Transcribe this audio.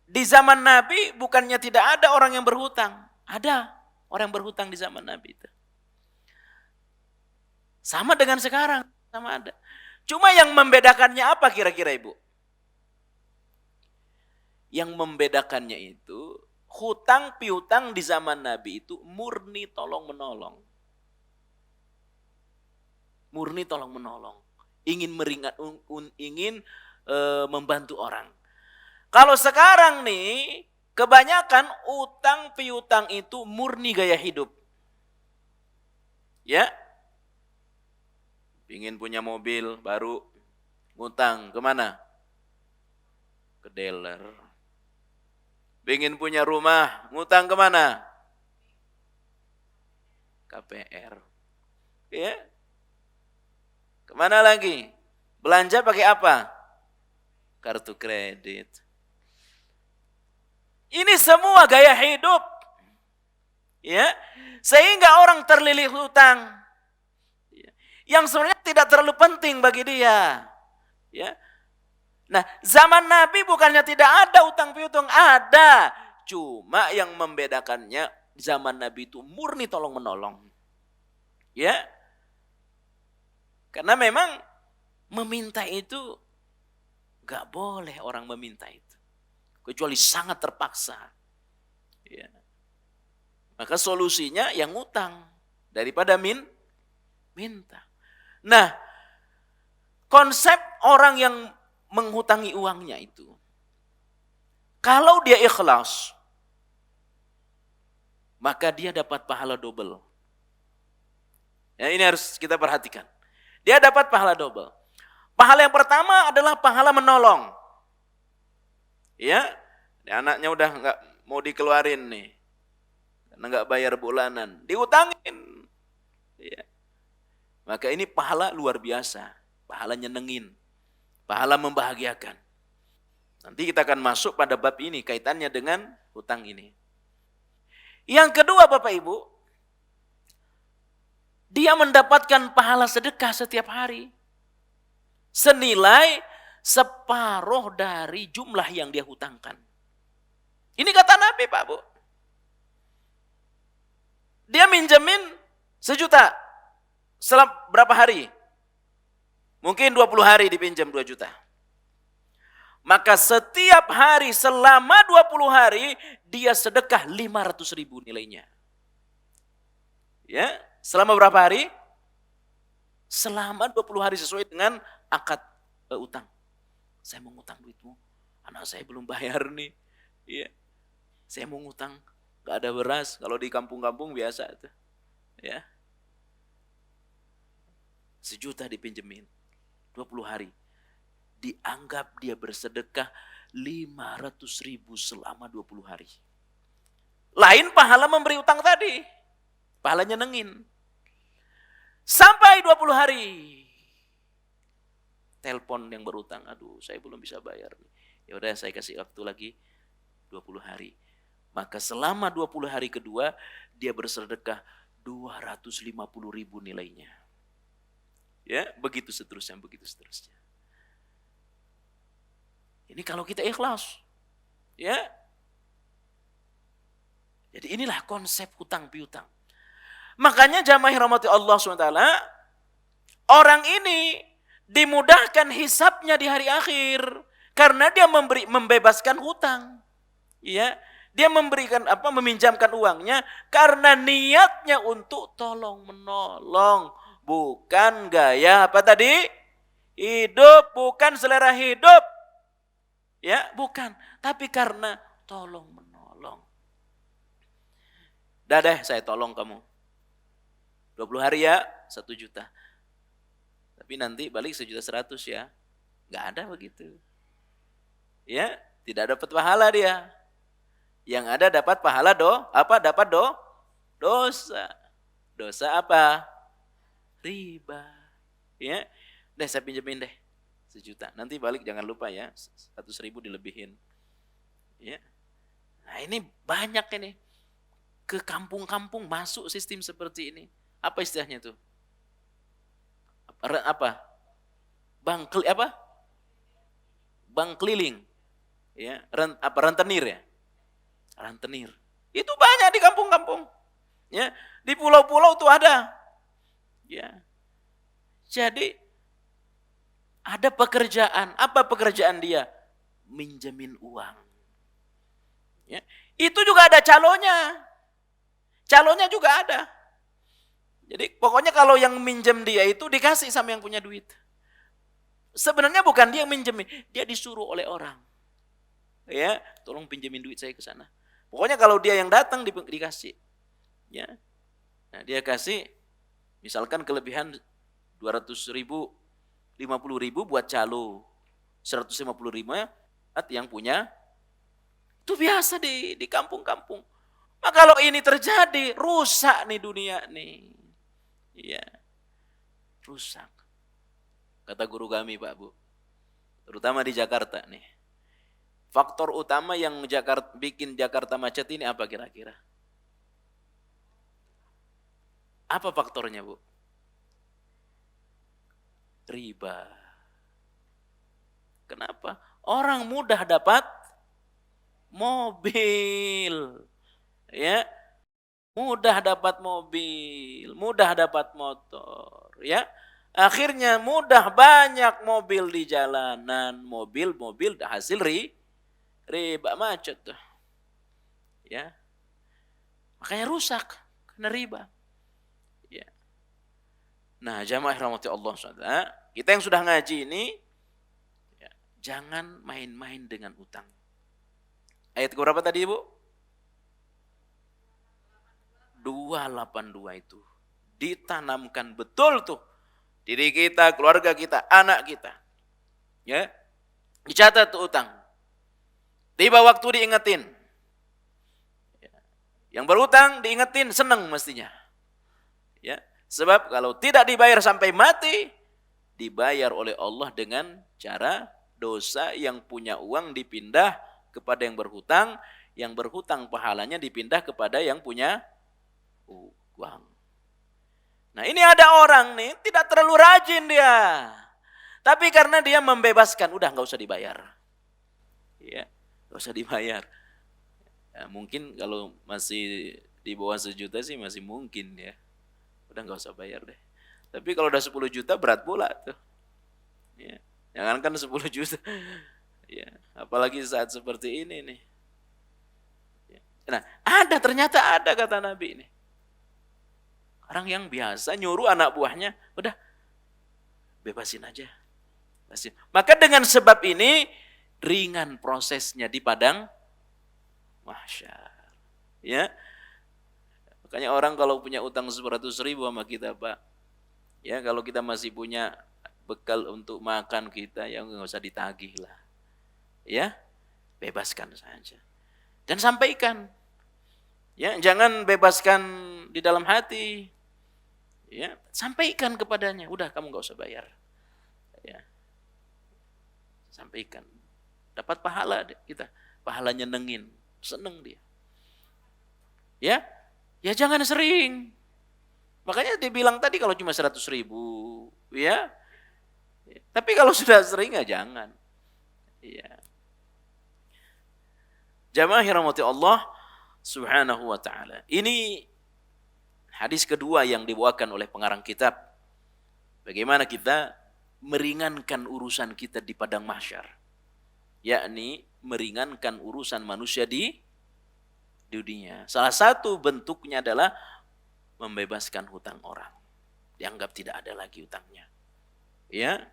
Di zaman Nabi bukannya tidak ada orang yang berhutang. Ada orang yang berhutang di zaman Nabi itu. Sama dengan sekarang, sama ada. Cuma yang membedakannya apa kira-kira Ibu? Yang membedakannya itu, hutang piutang di zaman Nabi itu murni tolong menolong. Murni tolong menolong. Ingin ingin membantu orang. Kalau sekarang nih, kebanyakan utang piutang itu murni gaya hidup. Ya, ingin punya mobil baru, ngutang kemana? Ke dealer. Ingin punya rumah, ngutang kemana? KPR. Ya, kemana lagi? Belanja pakai apa? Kartu kredit. Ini semua gaya hidup. Ya, sehingga orang terlilit hutang. Yang sebenarnya tidak terlalu penting bagi dia. Ya. Nah, zaman Nabi bukannya tidak ada utang piutang, ada. Cuma yang membedakannya zaman Nabi itu murni tolong menolong. Ya. Karena memang meminta itu gak boleh orang meminta itu. Kecuali sangat terpaksa. Ya. Maka solusinya yang ngutang daripada minta. Nah, konsep orang yang menghutangi uangnya itu, kalau dia ikhlas, maka dia dapat pahala double. Ya, ini harus kita perhatikan. Dia dapat pahala double. Pahala yang pertama adalah pahala menolong. Ya, anaknya udah nggak mau dikeluarin nih, karena nggak bayar bulanan, diutangin. Ya. Maka ini pahala luar biasa, pahala nyenengin, pahala membahagiakan. Nanti kita akan masuk pada bab ini, kaitannya dengan hutang ini. Yang kedua Bapak Ibu, dia mendapatkan pahala sedekah setiap hari. Senilai separuh dari jumlah yang dia hutangkan. Ini kata Nabi Pak Bu. Dia minjemin 1 juta. Setelah berapa hari? Mungkin 20 hari dipinjam 2 juta. Maka setiap hari selama 20 hari dia sedekah 500 ribu nilainya. Ya, selama berapa hari? Selama 20 hari sesuai dengan akad utang. Saya mau ngutang duitmu, anak saya belum bayar nih. Iya. Saya mau ngutang, gak ada beras. Kalau di kampung-kampung biasa itu. Ya. 1 juta dipinjemin, 20 hari. Dianggap dia bersedekah 500 ribu selama 20 hari. Lain pahala memberi utang tadi. Pahala nyenengin. Sampai 20 hari. Telepon yang berutang, aduh saya belum bisa bayar. Ya udah saya kasih waktu lagi 20 hari. Maka selama 20 hari kedua dia bersedekah 250 ribu nilainya. Ya, begitu seterusnya, begitu seterusnya. Ini kalau kita ikhlas. Ya. Jadi inilah konsep hutang piutang. Makanya jamaah rahmati Allah SWT, orang ini dimudahkan hisabnya di hari akhir karena dia membebaskan hutang. Ya, dia meminjamkan uangnya karena niatnya untuk tolong menolong, bukan gaya apa tadi? Hidup, bukan selera hidup. Ya, bukan, tapi karena tolong menolong. Dah deh, saya tolong kamu. 20 hari ya, 1 juta. Tapi nanti balik 1.100.000 ya. Enggak ada begitu. Ya, tidak dapat pahala dia. Yang ada dapat pahala dapat dosa. Dosa apa? Riba. Ya. Deh saya pinjemin deh 1 juta. Nanti balik jangan lupa ya, 100.000 dilebihin. Ya. Nah, ini banyak ini. Ke kampung-kampung masuk sistem seperti ini. Apa istilahnya tuh? Apa? Bank keliling. Ya, rentenir ya. Rentenir. Itu banyak di kampung-kampung. Ya, di pulau-pulau tuh ada. Ya. Jadi ada pekerjaan. Apa pekerjaan dia? Minjemin uang. Ya. Itu juga ada calonnya. Calonnya juga ada. Jadi pokoknya kalau yang minjem dia itu dikasih sama yang punya duit. Sebenarnya bukan dia yang minjemin, dia disuruh oleh orang. Ya, tolong pinjemin duit saya ke sana. Pokoknya kalau dia yang datang dikasih. Ya. Nah, dia kasih misalkan kelebihan 200.000, 50.000 buat calo, 150.000 yang punya. Itu biasa di kampung-kampung. Nah, kalau ini terjadi, rusak nih dunia nih. Iya. Rusak. Kata guru kami, Pak Bu. Terutama di Jakarta nih. Faktor utama yang bikin Jakarta macet ini apa kira-kira? Apa faktornya, Bu? Riba. Kenapa? Orang mudah dapat mobil. Ya. Mudah dapat mobil, mudah dapat motor, ya. Akhirnya mudah banyak mobil di jalanan, mobil hasil riba macet tuh. Ya. Makanya rusak karena riba. Ya. Nah, jamaah rahmati Allah SWT, kita yang sudah ngaji ini ya, jangan main-main dengan utang. Ayat berapa tadi, Bu? 282 itu ditanamkan betul tuh diri kita, keluarga kita, anak kita. Ya. Dicatat tuh utang. Tiba waktu diingetin. Ya. Yang berutang diingetin senang mestinya. Ya. Sebab kalau tidak dibayar sampai mati, dibayar oleh Allah dengan cara dosa yang punya uang dipindah kepada yang berhutang pahalanya dipindah kepada yang punya uang. Nah, ini ada orang nih tidak terlalu rajin dia. Tapi karena dia membebaskan, udah nggak usah dibayar. Ya, nggak usah dibayar. Ya, mungkin kalau masih di bawah 1 juta sih masih mungkin ya. Udah nggak usah bayar deh. Tapi kalau udah 10 juta berat pula tuh. Ya, jangankan 10 juta. Ya, apalagi saat seperti ini nih. Ya. Nah, ternyata ada kata Nabi ini. Orang yang biasa nyuruh anak buahnya, udah bebasin aja. Bebasin. Maka dengan sebab ini ringan prosesnya di padang mahsyar. Ya. Makanya orang kalau punya utang 100.000 sama kita, Pak. Ya, kalau kita masih punya bekal untuk makan kita, ya nggak usah ditagih lah. Ya, bebaskan saja. Dan sampaikan. Ya, jangan bebaskan di dalam hati. Ya, sampaikan kepadanya, udah kamu nggak usah bayar. Ya. Sampaikan. Dapat pahala kita. Pahalanya nyenengin, seneng dia. Ya, ya jangan sering. Makanya dibilang tadi kalau cuma 100.000, ya. Tapi kalau sudah sering ya jangan. Ya. Jamaah rahmati Allah Subhanahu wa taala. Ini hadis kedua yang dibawakan oleh pengarang kitab. Bagaimana kita meringankan urusan kita di padang mahsyar. Yakni meringankan urusan manusia di dunia. Salah satu bentuknya adalah membebaskan hutang orang. Dianggap tidak ada lagi hutangnya. Ya.